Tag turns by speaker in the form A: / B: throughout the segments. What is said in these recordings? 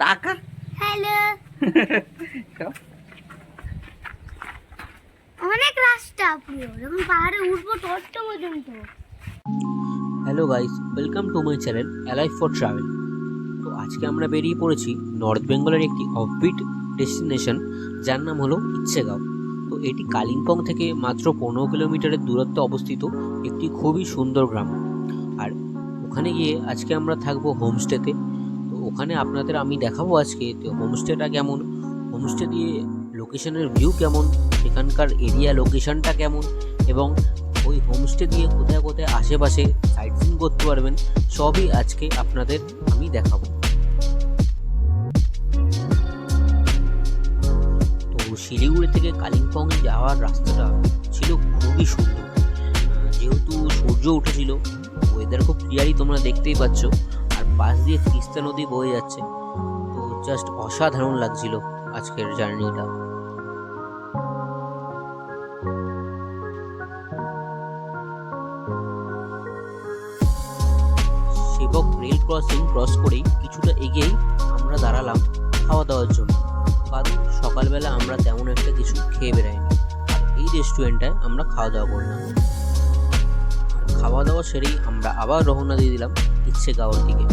A: টাকা
B: হ্যালো অনেক রাস্তা পুরো যখন পাহাড়ে উঠবো তত পর্যন্ত।
A: Hello guys, welcome to my channel alive for travel. তো আজকে আমরা বেরিয়ে পড়েছি নর্থ বেঙ্গলের একটি অফবিট ডেস্টিনেশন, যার নাম হলো ইচ্ছেগাঁও। তো এটি কালিম্পং থেকে মাত্র 15 কিলোমিটারের দূরত্বে অবস্থিত একটি খুবই সুন্দর গ্রাম। আর ওখানে গিয়ে আজকে আমরা থাকবো হোমস্টেতে। তো ওখানে আপনাদের আমি দেখাবো আজকে তো হোমস্টেটা কেমন, হোমস্টে দিয়ে লোকেশনের ভিউ কেমন, সেখানকার এরিয়া লোকেশনটা কেমন, এবং ওই হোমস্টে দিয়ে কোথায় কোথায় আশেপাশে সাইট সিন করতে পারবেন, সবই আজকে আপনাদের আমি দেখাবো। তো শিলিগুড়ি থেকে কালিম্পং যাওয়ার রাস্তাটা ছিল খুবই সুন্দর। যেহেতু সূর্য উঠেছিল, ওয়েদার খুব ক্লিয়ারই তোমরা দেখতেই পাচ্ছ, আর পাশ দিয়ে তিস্তা নদী বয়ে যাচ্ছে। তো জাস্ট অসাধারণ লাগছিল আজকের জার্নিটা। সেবক রেল ক্রসিং ক্রস করেই কিছুটা এগিয়েই আমরা দাঁড়ালাম খাওয়া দাওয়ার জন্য, কারণ সকালবেলা আমরা তেমন একটা কিছু খেয়ে বেরাইনি। আর এই রেস্টুরেন্টটায় আমরা খাওয়া দাওয়া করলাম। আর খাওয়া দাওয়া সেরেই আমরা আবার রওনা দিয়ে দিলাম ইচ্ছেগাঁওর দিকে।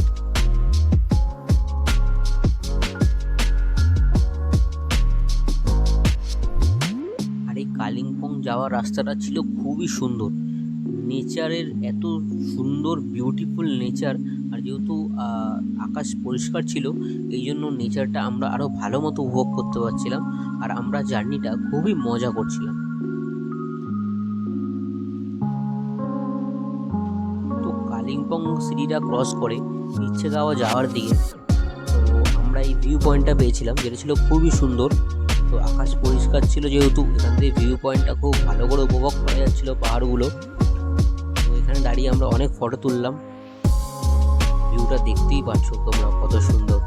A: আর এই কালিম্পং যাওয়ার রাস্তাটা ছিল খুবই সুন্দর। নেচারের এত সুন্দর বিউটিফুল নেচার, আর যেহেতু আকাশ পরিষ্কার ছিল, এই জন্য নেচারটা আমরা আরও ভালো মতো উপভোগ করতে পারছিলাম, আর আমরা জার্নিটা খুবই মজা করছিলাম। তো কালিম্পং সিটিটা ক্রস করে ইচ্ছেগাঁও যাওয়ার দিকে তো আমরা এই ভিউ পয়েন্টটা পেয়েছিলাম, যেটা ছিল খুবই সুন্দর। তো আকাশ পরিষ্কার ছিল, যেহেতু এখান থেকে ভিউ পয়েন্টটা খুব ভালো করে উপভোগ করা যাচ্ছিল পাহাড়গুলো। তো এখানে দাঁড়িয়ে আমরা অনেক ফটো তুললাম। ভিউটা দেখতেই পাচ্ছ তোমরা কত সুন্দর।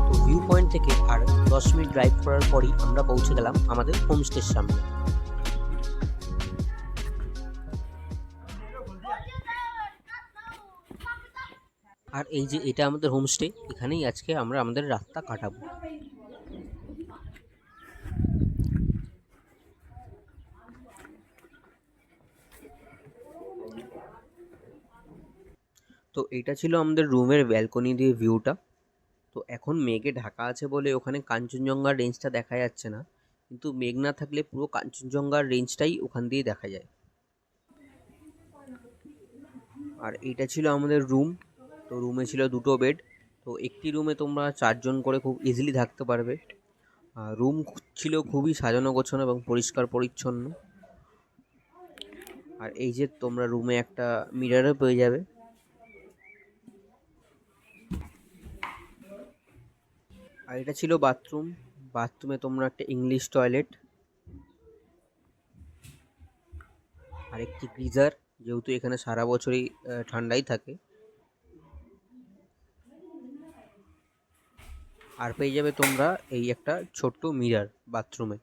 A: তো ভিউ পয়েন্ট থেকে আর 10 মিনিট ড্রাইভ করার পরই আমরা পৌঁছে গেলাম আমাদের হোমস্টের সামনে। আর এই যে এটা আমাদের হোমস্টে, এখানেই আজকে আমরা আমাদের রাতটা কাটাবো। তো এটা ছিল আমাদের রুমের ব্যালকনি দিয়ে ভিউটা। তো এখন মেঘে ঢাকা আছে বলে ওখানে কাঞ্চনজঙ্ঘার রেঞ্জটা দেখা যাচ্ছে না, কিন্তু মেঘ না থাকলে পুরো কাঞ্চনজঙ্ঘার রেঞ্জটাই ওখান দিয়ে দেখা যায়। আর এইটা ছিল আমাদের রুম। তো রুমে ছিল দুটো বেড। তো একটি রুমে তোমরা 4 জন করে খুব ইজিলি থাকতে পারবে। রুম ছিল খুবই সাজানো গোছানো এবং পরিষ্কার পরিচ্ছন্ন। আর এই যে তোমরা রুমে একটা মিররও পেয়ে যাবে। আর এটা ছিল বাথরুম। বাথরুমে তোমরা একটা ইংলিশ টয়লেট, আর একটি গিজার, যেহেতু এখানে সারা বছরই ঠান্ডাই থাকে। আর পেয়ে যাবে তোমরা এই একটা ছোট্ট মিরর বাথরুমে।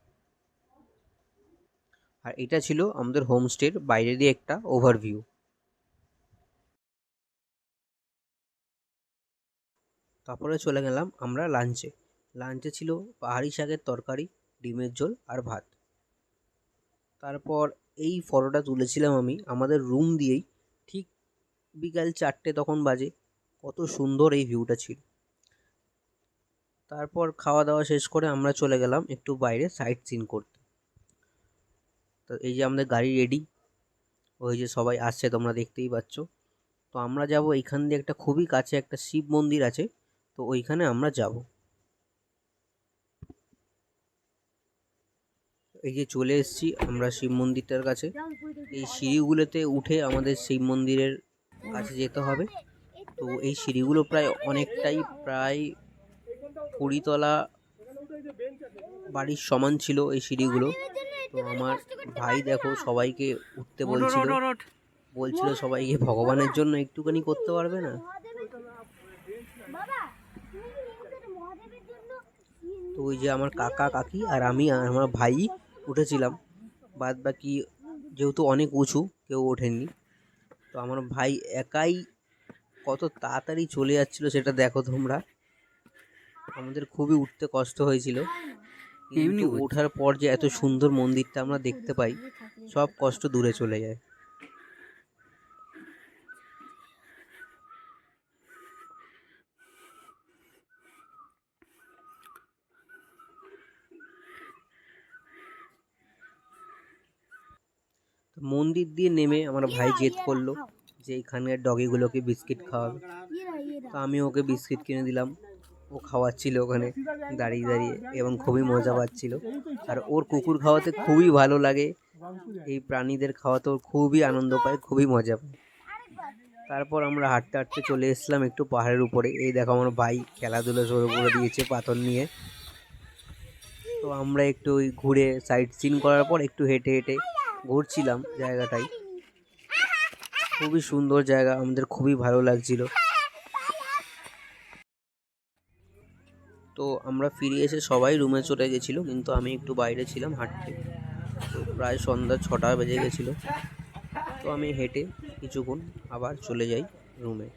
A: আর এটা ছিল আমাদের হোমস্টের বাইরে দিয়ে একটা ওভারভিউ। তারপরে চলে গেলাম আমরা লাঞ্চে। লাঞ্চে ছিল পাহাড়ি শাকের তরকারি, ডিমের ঝোল আর ভাত। তারপর এই ফটোটা তুলেছিলাম আমি আমাদের রুম দিয়েই, ঠিক বিকাল 4টে তখন বাজে। কত সুন্দর এই ভিউটা ছিল। তারপর খাওয়া দাওয়া শেষ করে আমরা চলে গেলাম একটু বাইরে সাইট সিন করতে। তো এই যে আমাদের গাড়ি রেডি, ওই যে সবাই আসছে তোমরা দেখতেই পাচ্ছ। তো আমরা যাব এইখান দিয়ে, একটা খুবই কাছে একটা শিব মন্দির আছে, তো ওইখানে আমরা যাব। এই যে চলে এসেছি আমরা শিব মন্দিরটার কাছে। এই সিঁড়িগুলোতে উঠে আমাদের শিব মন্দিরের কাছে যেতে হবে। তো এই সিঁড়িগুলো প্রায় 20 তলা বাড়ির সমান ছিল এই সিঁড়িগুলো। তো আমার ভাই দেখো সবাইকে উঠতে বলছিল সবাইকে ভগবানের জন্য একটুখানি করতে পারবে না। তো ওই যে আমার কাকা কাকি আর আমি আর আমার ভাই উঠেছিলাম। বাদ বাকি যেহেতু অনেক উঁচু কেউ ওঠেনি, তো আমার ভাই একাই কত তাড়াতাড়ি চলে যাচ্ছিল সেটা দেখো তোমরা। আমাদের খুবই উঠতে কষ্ট হয়েছিল, কিন্তু ওঠার পর যে এত সুন্দর মন্দিরটা আমরা দেখতে পাই, সব কষ্ট দূরে চলে যায়। মন্দির দিয়ে নেমে আমার ভাই জেদ করলো যে এখানকার ডগিগুলোকে বিস্কিট খাওয়াবে। তো আমি ওকে বিস্কিট কিনে দিলাম, ও খাওয়াচ্ছিল ওখানে দাঁড়িয়ে দাঁড়িয়ে এবং খুবই মজা পাচ্ছিল। আর ওর কুকুর খাওয়াতে খুবই ভালো লাগে, এই প্রাণীদের খাওয়াতে ওর খুবই আনন্দ পায়, খুবই মজা পায়। তারপর আমরা হাঁটতে হাঁটতে চলে এসেছিলাম একটু পাহাড়ের উপরে। এই দেখো আমার ভাই খেলাধুলো শুরু করে দিয়েছে পাথর নিয়ে। তো আমরা একটু ওই ঘুরে সাইট সিন করার পর একটু হেঁটে হেঁটে ঘুরছিলাম জায়গাটাই। খুবই সুন্দর জায়গা, আমাদের খুবই ভালো লাগছিল। তো আমরা ফিরে এসে সবাই রুমে চলে গেছিলো, কিন্তু আমি একটু বাইরে ছিলাম হাঁটতে। তো প্রায় সন্ধ্যা 6টা বেজে গেছিলো। তো আমি হেঁটে কিছুক্ষণ আবার চলে যাই রুমে।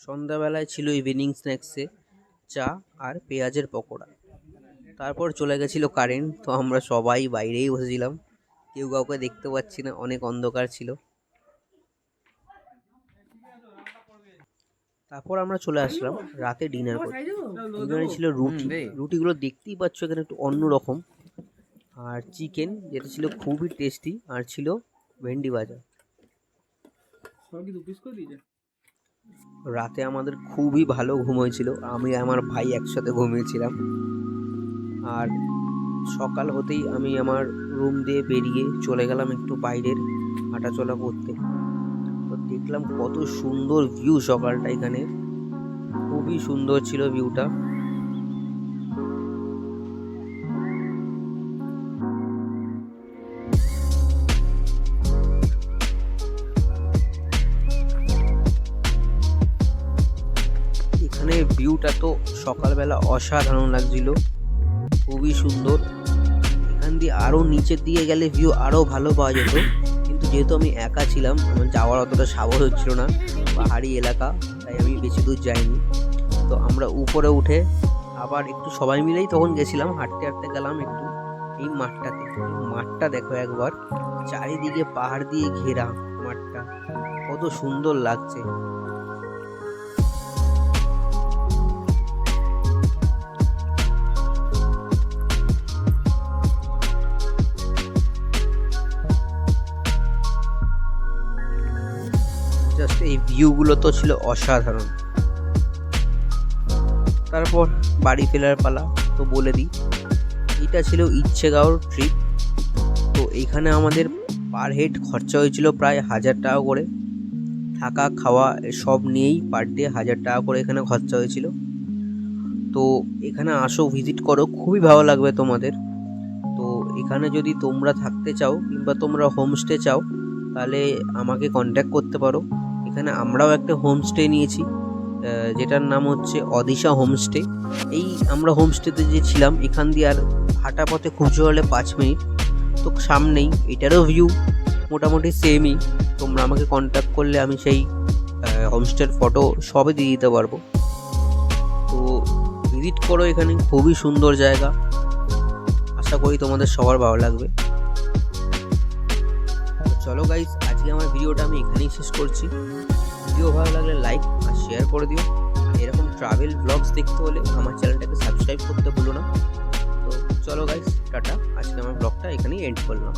A: সন্ধ্যাবেলায় ছিল ইভিনিং স্ন্যাক্সে চা আর পেঁয়াজের পকোড়া। তারপর চলে গেছিলো কারেন্ট, তো আমরা সবাই বাইরেই বসেছিলাম, কেউ কাউকে দেখতে পাচ্ছি না, অনেক অন্ধকার ছিল। তারপর আমরা চলে আসলাম রাতে ডিনার করতে। ডিনারে ছিল রুটিগুলো দেখতেই পাচ্ছ এখানে একটু অন্যরকম, আর চিকেন যেটা ছিল খুবই টেস্টি, আর ছিল ভেন্ডি ভাজা। রাতে আমাদের খুবই ভালো ঘুম হয়েছিল, আমি আমার ভাই একসাথে ঘুমিয়েছিলাম। আর সকাল হতেই আমি আমার রুম দিয়ে বেরিয়ে চলে গেলাম একটু বাইরের হাঁটাচলা করতে। তো দেখলাম কত সুন্দর ভিউ সকালটা, এখানে খুবই সুন্দর ছিল ভিউটা। এখানে ভিউটা তো সকালবেলা অসাধারণ লাগছিল, খুবই সুন্দর। এখান দিয়ে আরও নিচের দিকে গেলে ভিউ আরও ভালো পাওয়া যেত, কিন্তু যেহেতু আমি একা ছিলাম আমার যাওয়ার অতটা সাহস হচ্ছিল না, পাহাড়ি এলাকা, তাই আমি বেশি দূর যাইনি। তো আমরা উপরে উঠে আবার একটু সবাই মিলেই তখন গেছিলাম, হাঁটতে হাঁটতে গেলাম একটু এই মাঠটাতে। মাঠটা দেখো একবার, চারিদিকে পাহাড় দিয়ে ঘেরা মাঠটা, কত সুন্দর লাগছে। জাস্ট এই ভিউগুলো তো ছিল অসাধারণ। তারপর বাড়ি ফেরার পালা। তো বলে দিই, এটা ছিল ইচ্ছেগাঁওর ট্রিপ। তো এইখানে আমাদের পার হেড খরচা হয়েছিল প্রায় 1000 টাকা করে, থাকা খাওয়া সব নিয়েই পার ডে 1000 টাকা করে এখানে খরচা হয়েছিল। তো এখানে আসো, ভিজিট করো, খুবই ভালো লাগবে তোমাদের। তো এখানে যদি তোমরা থাকতে চাও কিংবা তোমরা হোমস্টে চাও, তাহলে আমাকে কন্ট্যাক্ট করতে পারো। এখানে আমরাও একটা হোমস্টে নিয়েছি, যেটার নাম হচ্ছে অদিশা হোমস্টে। এই আমরা হোমস্টেতে যে ছিলাম, এখান দিয়ে আর হাঁটা পথে খুব জোর হলে 5 মিনিট, তো সামনেই। এটারও ভিউ মোটামুটি সেমই। তোমরা আমাকে কন্ট্যাক্ট করলে আমি সেই হোমস্টের ফটো সবই দিয়ে দিতে পারবো। তো ভিজিট করো, এখানে খুবই সুন্দর জায়গা, আশা করি তোমাদের সবার ভালো লাগবে। চলো গাইস, আজকে আমার ভিডিওটা আমি এখানেই শেষ করছি। ভিডিও ভালো লাগলে লাইক আর শেয়ার করে দিও। এরকম ট্রাভেল ব্লগস দেখতে হলে আমার চ্যানেলটাকে সাবস্ক্রাইব করতে ভুলো না। তো চলো গাইস, টাটা। আজকে আমার ব্লগটা এখানেই এন্ড করলাম।